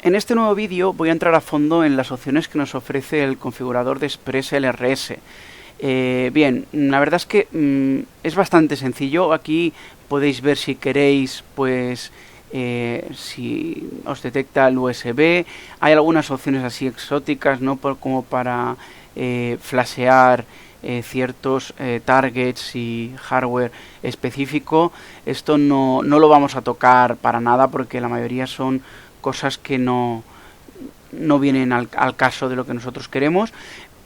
En este nuevo vídeo voy a entrar a fondo en las opciones que nos ofrece el configurador de ExpressLRS. Bien, la verdad es que es bastante sencillo. Aquí podéis ver si queréis, pues, si os detecta el USB. Hay algunas opciones así exóticas, ¿no? Como para flashear ciertos targets y hardware específico. Esto no lo vamos a tocar para nada porque la mayoría son cosas que no vienen al caso de lo que nosotros queremos.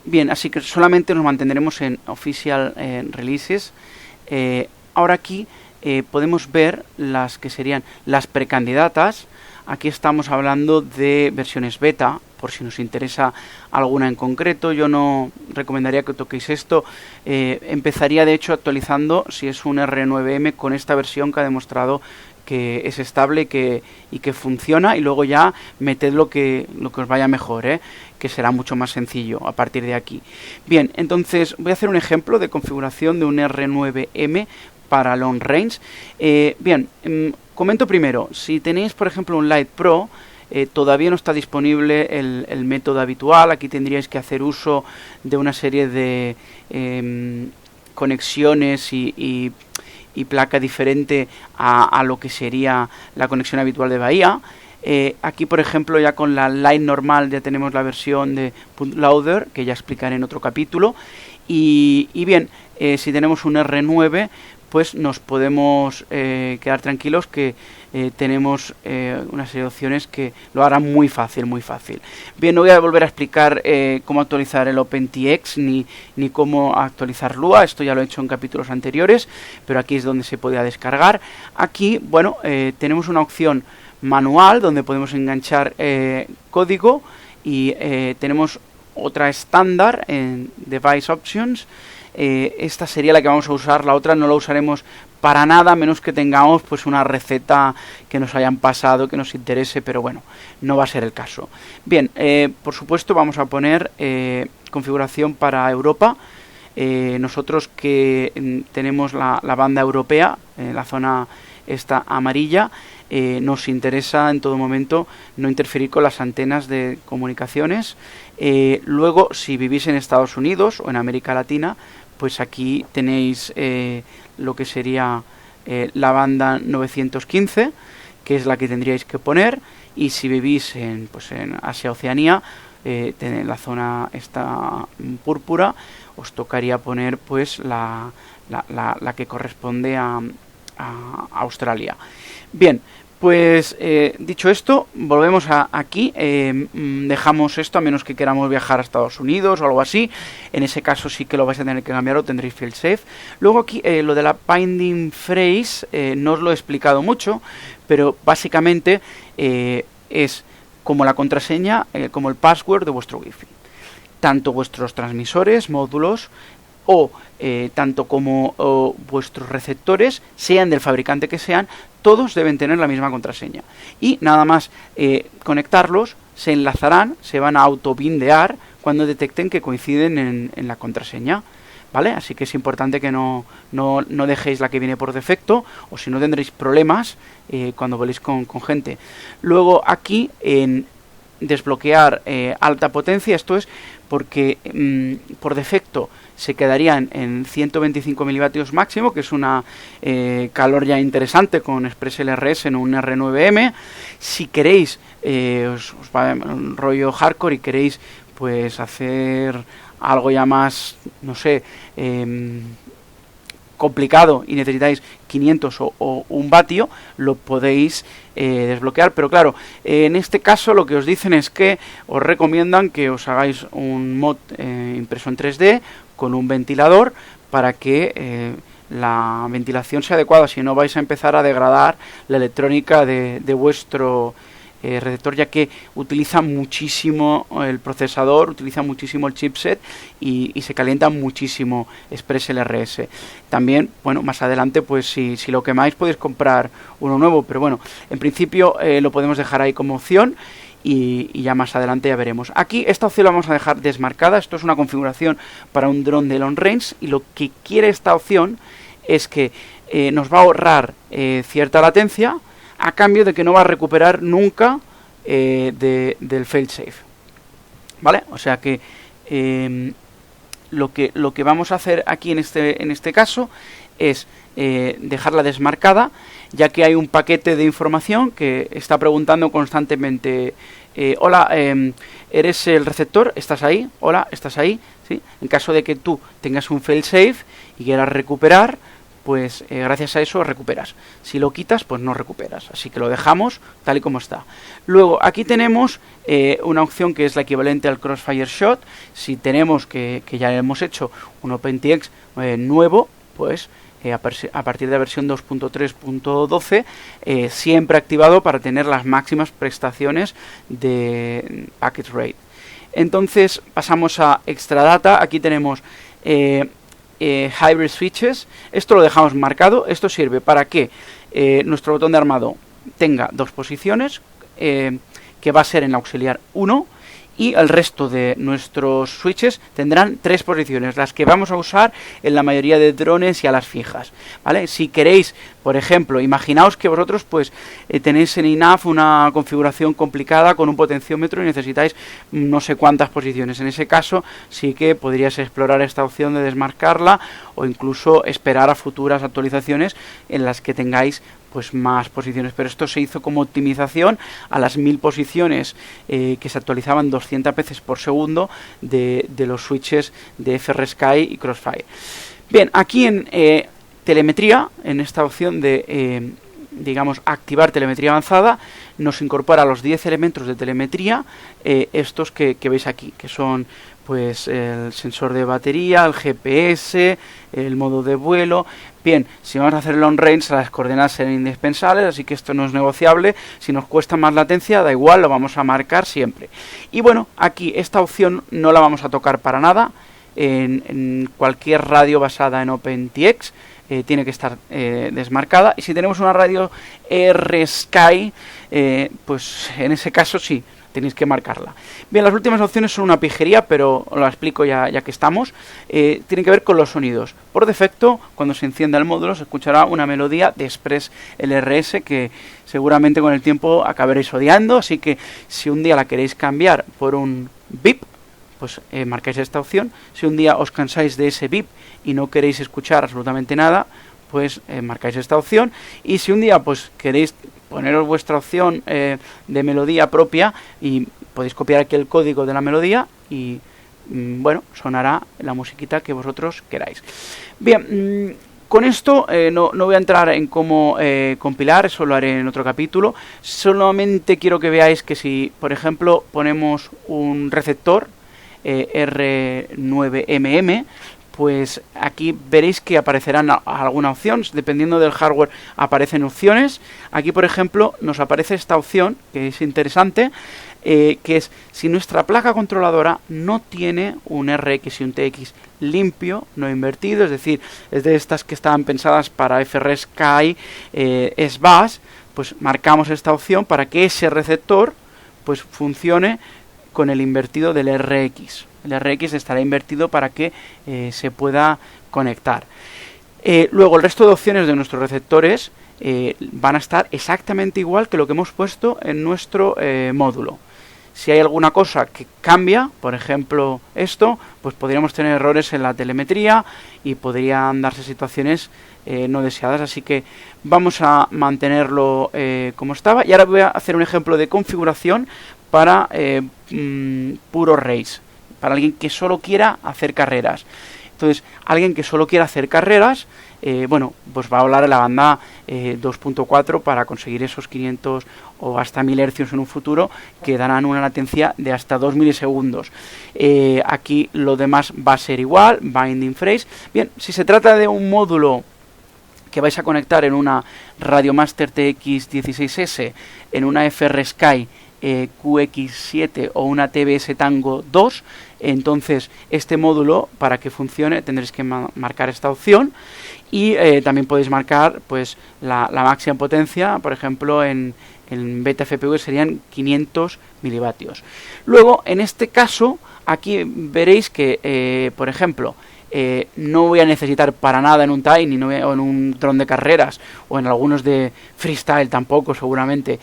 Bien, así que solamente nos mantendremos en Official Releases. Ahora aquí podemos ver las que serían las precandidatas. Aquí estamos hablando de versiones beta, por si nos interesa alguna en concreto. Yo no recomendaría que toquéis esto. Empezaría de hecho actualizando, si es un R9M, con esta versión que ha demostrado que es estable y que funciona, y luego ya meted lo que os vaya mejor, que será mucho más sencillo a partir de aquí. Bien, entonces voy a hacer un ejemplo de configuración de un R9M para long range. Bien, comento primero, si tenéis por ejemplo un Lite Pro, todavía no está disponible el método habitual. Aquí tendríais que hacer uso de una serie de conexiones y placa diferente a lo que sería la conexión habitual de Bahía. Aquí por ejemplo ya con la Lite normal ya tenemos la versión de bootloader, que ya explicaré en otro capítulo. Y bien, si tenemos un R9, pues nos podemos quedar tranquilos que tenemos una serie de opciones que lo harán muy fácil, muy fácil. Bien, no voy a volver a explicar cómo actualizar el OpenTX ni cómo actualizar Lua. Esto ya lo he hecho en capítulos anteriores, pero aquí es donde se podía descargar. Aquí, bueno, tenemos una opción manual donde podemos enganchar código, y tenemos otra estándar en Device Options. Esta sería la que vamos a usar, la otra no la usaremos para nada, a menos que tengamos pues una receta que nos hayan pasado, que nos interese, pero bueno, no va a ser el caso. Bien, por supuesto vamos a poner configuración para Europa. Nosotros que tenemos la banda europea, la zona esta amarilla, nos interesa en todo momento no interferir con las antenas de comunicaciones. Luego, si vivís en Estados Unidos o en América Latina, pues aquí tenéis lo que sería la banda 915, que es la que tendríais que poner. Y si vivís en Asia-Oceanía, en la zona esta púrpura, os tocaría poner pues la que corresponde a Australia. Bien, pues dicho esto, volvemos aquí. Dejamos esto, a menos que queramos viajar a Estados Unidos o algo así. En ese caso sí que lo vais a tener que cambiar o tendréis fail safe. Luego aquí lo de la binding phrase no os lo he explicado mucho, pero básicamente es como la contraseña, como el password de vuestro Wi-Fi. Tanto vuestros transmisores, módulos, o tanto como vuestros receptores, sean del fabricante que sean, todos deben tener la misma contraseña. Y nada más conectarlos, se enlazarán, se van a autobindear cuando detecten que coinciden en la contraseña, ¿vale? Así que es importante que no dejéis la que viene por defecto, o si no tendréis problemas cuando voléis con gente. Luego aquí en desbloquear alta potencia, esto es porque por defecto se quedarían en 125 milivatio máximo, que es una calor ya interesante con ExpressLRS en un R9M. Si queréis, os va un rollo hardcore y queréis pues hacer algo ya más, no sé, complicado y necesitáis 500 o 1 vatio, lo podéis desbloquear. Pero claro, en este caso lo que os dicen es que os recomiendan que os hagáis un mod impreso en 3D con un ventilador para que la ventilación sea adecuada, si no vais a empezar a degradar la electrónica de vuestro receptor, ya que utiliza muchísimo el procesador, utiliza muchísimo el chipset y se calienta muchísimo ExpressLRS. También, bueno, más adelante, pues si lo quemáis podéis comprar uno nuevo, pero bueno, en principio lo podemos dejar ahí como opción. Y ya más adelante ya veremos. Aquí esta opción la vamos a dejar desmarcada. Esto es una configuración para un dron de long range, y lo que quiere esta opción es que nos va a ahorrar cierta latencia, a cambio de que no va a recuperar nunca del failsafe, ¿vale? O sea que lo que vamos a hacer aquí en este caso es dejarla desmarcada, ya que hay un paquete de información que está preguntando constantemente: hola, ¿eres el receptor? ¿Estás ahí? Hola, ¿estás ahí? ¿Sí? En caso de que tú tengas un failsafe y quieras recuperar, pues gracias a eso recuperas. Si lo quitas, pues no recuperas. Así que lo dejamos tal y como está. Luego, aquí tenemos una opción que es la equivalente al Crossfire Shot. Si tenemos que ya hemos hecho un OpenTX nuevo, pues a partir de la versión 2.3.12 siempre activado para tener las máximas prestaciones de packet rate. Entonces pasamos a extra data. Aquí tenemos hybrid switches. Esto lo dejamos marcado. Esto sirve para que nuestro botón de armado tenga dos posiciones, que va a ser en la auxiliar 1, y el resto de nuestros switches tendrán 3 posiciones, las que vamos a usar en la mayoría de drones y a las fijas, ¿vale? Si queréis, por ejemplo, imaginaos que vosotros pues tenéis en INAV una configuración complicada con un potenciómetro y necesitáis no sé cuántas posiciones. En ese caso sí que podrías explorar esta opción de desmarcarla, o incluso esperar a futuras actualizaciones en las que tengáis pues más posiciones, pero esto se hizo como optimización a las 1000 posiciones que se actualizaban 200 veces por segundo de los switches de FrSky y Crossfire. Bien, aquí en telemetría, en esta opción de digamos activar telemetría avanzada, nos incorpora los 10 elementos de telemetría, estos que veis aquí, que son pues el sensor de batería, el GPS, el modo de vuelo. Bien, si vamos a hacer long range, las coordenadas serán indispensables, así que esto no es negociable. Si nos cuesta más latencia, da igual, lo vamos a marcar siempre. Y bueno, aquí esta opción no la vamos a tocar para nada. En cualquier radio basada en OpenTX tiene que estar desmarcada. Y si tenemos una radio RSky, pues en ese caso sí, tenéis que marcarla. Bien, las últimas opciones son una pijería, pero os la explico ya que estamos. Tienen que ver con los sonidos. Por defecto, cuando se encienda el módulo, se escuchará una melodía de Express LRS que seguramente con el tiempo acabaréis odiando. Así que si un día la queréis cambiar por un bip, pues marcáis esta opción. Si un día os cansáis de ese bip y no queréis escuchar absolutamente nada, pues marcáis esta opción. Y si un día pues queréis poneros vuestra opción de melodía propia, y podéis copiar aquí el código de la melodía y bueno, sonará la musiquita que vosotros queráis. Bien, con esto no voy a entrar en cómo compilar, eso lo haré en otro capítulo. Solamente quiero que veáis que si, por ejemplo, ponemos un receptor R9MM, pues aquí veréis que aparecerán alguna opción. Dependiendo del hardware aparecen opciones. Aquí, por ejemplo, nos aparece esta opción que es interesante, que es si nuestra placa controladora no tiene un RX y un TX limpio, no invertido, es decir, es de estas que estaban pensadas para FrSky SBUS, pues marcamos esta opción para que ese receptor pues funcione con el invertido del RX. El RX estará invertido para que se pueda conectar. Luego el resto de opciones de nuestros receptores van a estar exactamente igual que lo que hemos puesto en nuestro módulo. Si hay alguna cosa que cambia, por ejemplo esto, pues podríamos tener errores en la telemetría y podrían darse situaciones no deseadas. Así que vamos a mantenerlo como estaba. Y ahora voy a hacer un ejemplo de configuración para puro race, para alguien que solo quiera hacer carreras. Entonces, alguien que solo quiera hacer carreras, bueno, pues va a hablar a la banda 2.4 para conseguir esos 500 o hasta 1000 hercios en un futuro, que darán una latencia de hasta 2 milisegundos. Aquí lo demás va a ser igual, binding phrase. Bien, si se trata de un módulo que vais a conectar en una Radiomaster TX16S, en una FrSky QX7 o una TBS Tango 2, entonces este módulo, para que funcione, tendréis que marcar esta opción. Y también podéis marcar pues la máxima potencia, por ejemplo en beta FPV serían 500 milivatios. Luego, en este caso, aquí veréis que por ejemplo no voy a necesitar para nada en un Tiny o en un dron de carreras o en algunos de freestyle tampoco seguramente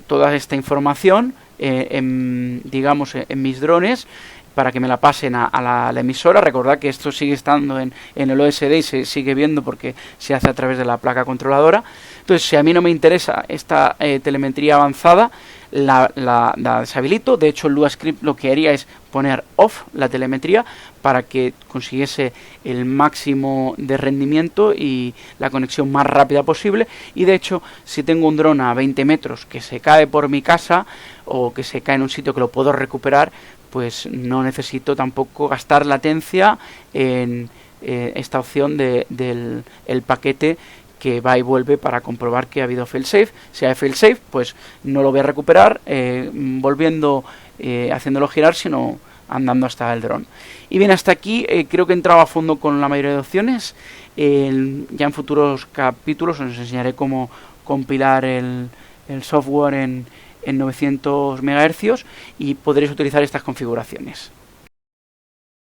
toda esta información digamos en mis drones para que me la pasen a la emisora. Recordad que esto sigue estando en el OSD y se sigue viendo porque se hace a través de la placa controladora. Entonces, si a mí no me interesa esta telemetría avanzada, la deshabilito. De hecho, el Lua Script lo que haría es poner off la telemetría para que consiguiese el máximo de rendimiento y la conexión más rápida posible. Y de hecho, si tengo un dron a 20 metros que se cae por mi casa o que se cae en un sitio que lo puedo recuperar, pues no necesito tampoco gastar latencia en esta opción del paquete que va y vuelve para comprobar que ha habido failsafe. Si hay failsafe, pues no lo voy a recuperar volviendo, haciéndolo girar, sino andando hasta el dron. Y bien, hasta aquí creo que he entrado a fondo con la mayoría de opciones. Ya en futuros capítulos os enseñaré cómo compilar el software en 900 MHz y podréis utilizar estas configuraciones.